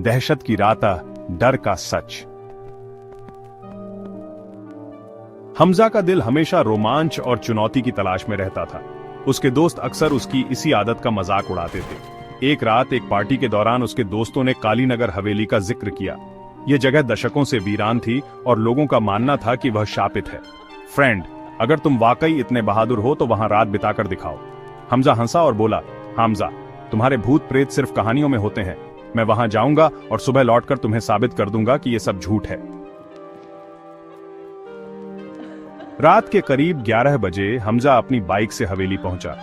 दहशत की राता, डर का सच। हमजा का दिल हमेशा रोमांच और चुनौती की तलाश में रहता था। उसके दोस्त अक्सर उसकी इसी आदत का मजाक उड़ाते थे। एक रात एक पार्टी के दौरान उसके दोस्तों ने कालीनगर हवेली का जिक्र किया। यह जगह दशकों से वीरान थी और लोगों का मानना था कि वह शापित है। फ्रेंड, अगर तुम वाकई इतने बहादुर हो तो वहां रात बिताकर दिखाओ। हमजा हंसा और बोला, हमजा, तुम्हारे भूत प्रेत सिर्फ कहानियों में होते हैं। मैं वहां जाऊंगा और सुबह लौटकर तुम्हें साबित कर दूंगा कि यह सब झूठ है। रात के करीब 11 बजे हमजा अपनी बाइक से हवेली पहुंचा।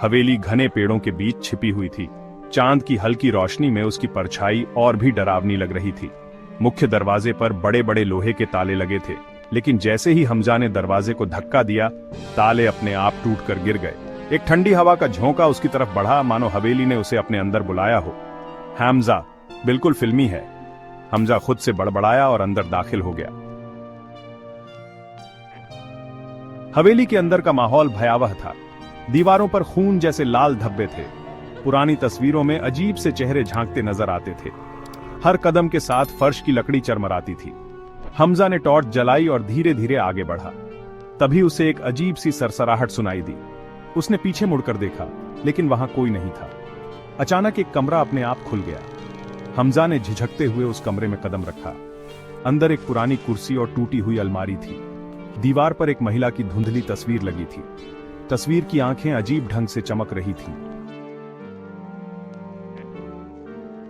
हवेली घने पेड़ों के बीच छिपी हुई थी। चांद की हल्की रोशनी में उसकी परछाई और भी डरावनी लग रही थी। मुख्य दरवाजे पर बड़े बड़े लोहे के ताले लगे थे, लेकिन जैसे ही हमजा ने दरवाजे को धक्का दिया, ताले अपने आप टूटकर गिर गए। एक ठंडी हवा का झोंका उसकी तरफ बढ़ा, मानो हवेली ने उसे अपने अंदर बुलाया हो। हमजा, बिल्कुल फिल्मी है। हमजा खुद से बड़बड़ाया और अंदर दाखिल हो गया। हवेली के अंदर का माहौल भयावह था। दीवारों पर खून जैसे लाल धब्बे थे। पुरानी तस्वीरों में अजीब से चेहरे झांकते नजर आते थे। हर कदम के साथ फर्श की लकड़ी चरमराती थी। हमजा ने टॉर्च जलाई और धीरे धीरे आगे बढ़ा। तभी उसे एक अजीब सी सरसराहट सुनाई दी। उसने पीछे मुड़कर देखा, लेकिन वहां कोई नहीं था। अचानक एक कमरा अपने आप खुल गया। हमजा ने झिझकते हुए उस कमरे में कदम रखा। अंदर एक पुरानी कुर्सी और टूटी हुई अलमारी थी। दीवार पर एक महिला की धुंधली तस्वीर लगी थी। तस्वीर की आंखें अजीब ढंग से चमक रही थीं।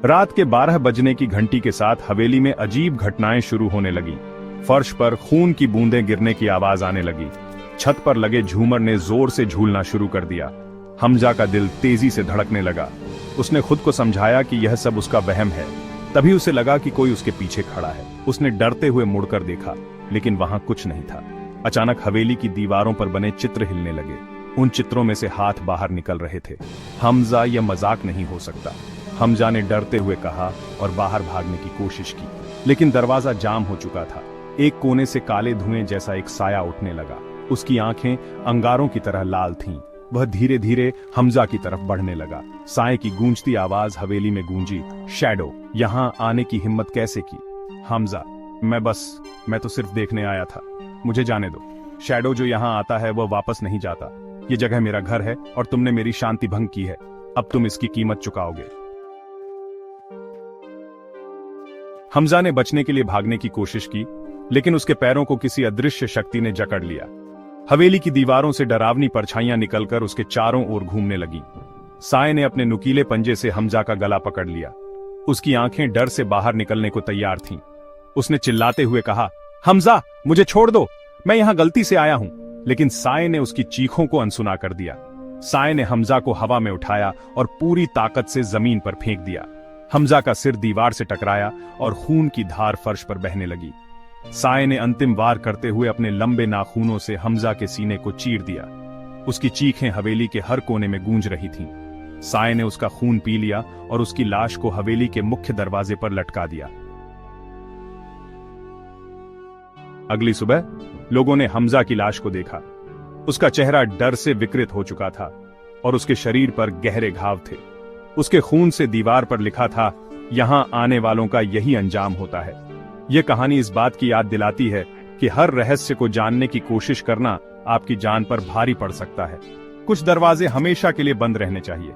रात के 12 बजने की घंटी के साथ हवेली में अजीब घटनाएं शुरू होने लगीं। फर्श पर खून की बूंदें गिरने की आवाज आने लगी। छत पर लगे झूमर ने जोर से झूलना शुरू कर दिया। हमजा का दिल तेजी से धड़कने लगा। उसने खुद को समझाया कि यह सब उसका वहम है। तभी उसे लगा कि कोई उसके पीछे खड़ा है। उसने डरते हुए मुड़कर देखा, लेकिन वहां कुछ नहीं था। अचानक हवेली की दीवारों पर बने चित्र हिलने लगे। उन चित्रों में से हाथ बाहर निकल रहे थे। हमजा, यह मजाक नहीं हो सकता, हमजा ने डरते हुए कहा और बाहर भागने की कोशिश की, लेकिन दरवाजा जाम हो चुका था। एक कोने से काले धुएं जैसा एक साया उठने लगा। उसकी आंखें अंगारों की तरह लाल थीं। वह धीरे धीरे हमजा की तरफ बढ़ने लगा। साए की गूंजती आवाज हवेली में गूंजी, शैडो, यहां आने की हिम्मत कैसे की? हमजा, मैं तो सिर्फ देखने आया था, मुझे जाने दो। शैडो, जो यहां आता है वह वापस नहीं जाता। यह जगह मेरा घर है और तुमने मेरी शांति भंग की है। अब तुम इसकी कीमत चुकाओगे। हमजा ने बचने के लिए भागने की कोशिश की, लेकिन उसके पैरों को किसी अदृश्य शक्ति ने जकड़ लिया। हवेली की दीवारों से डरावनी परछाइयां निकलकर उसके चारों ओर घूमने लगीं। साए ने अपने नुकीले पंजे से हमजा का गला पकड़ लिया। उसकी आंखें डर से बाहर निकलने को तैयार थीं। उसने चिल्लाते हुए कहा, हमजा, मुझे छोड़ दो, मैं यहां गलती से आया हूं। लेकिन साए ने उसकी चीखों को अनसुना कर दिया। साए ने हमजा को हवा में उठाया और पूरी ताकत से जमीन पर फेंक दिया। हमजा का सिर दीवार से टकराया और खून की धार फर्श पर बहने लगी। साए ने अंतिम वार करते हुए अपने लंबे नाखूनों से हमजा के सीने को चीर दिया। उसकी चीखें हवेली के हर कोने में गूंज रही थीं। साए ने उसका खून पी लिया और उसकी लाश को हवेली के मुख्य दरवाजे पर लटका दिया। अगली सुबह लोगों ने हमजा की लाश को देखा। उसका चेहरा डर से विकृत हो चुका था और उसके शरीर पर गहरे घाव थे। उसके खून से दीवार पर लिखा था, यहां आने वालों का यही अंजाम होता है। यह कहानी इस बात की याद दिलाती है कि हर रहस्य को जानने की कोशिश करना आपकी जान पर भारी पड़ सकता है। कुछ दरवाजे हमेशा के लिए बंद रहने चाहिए।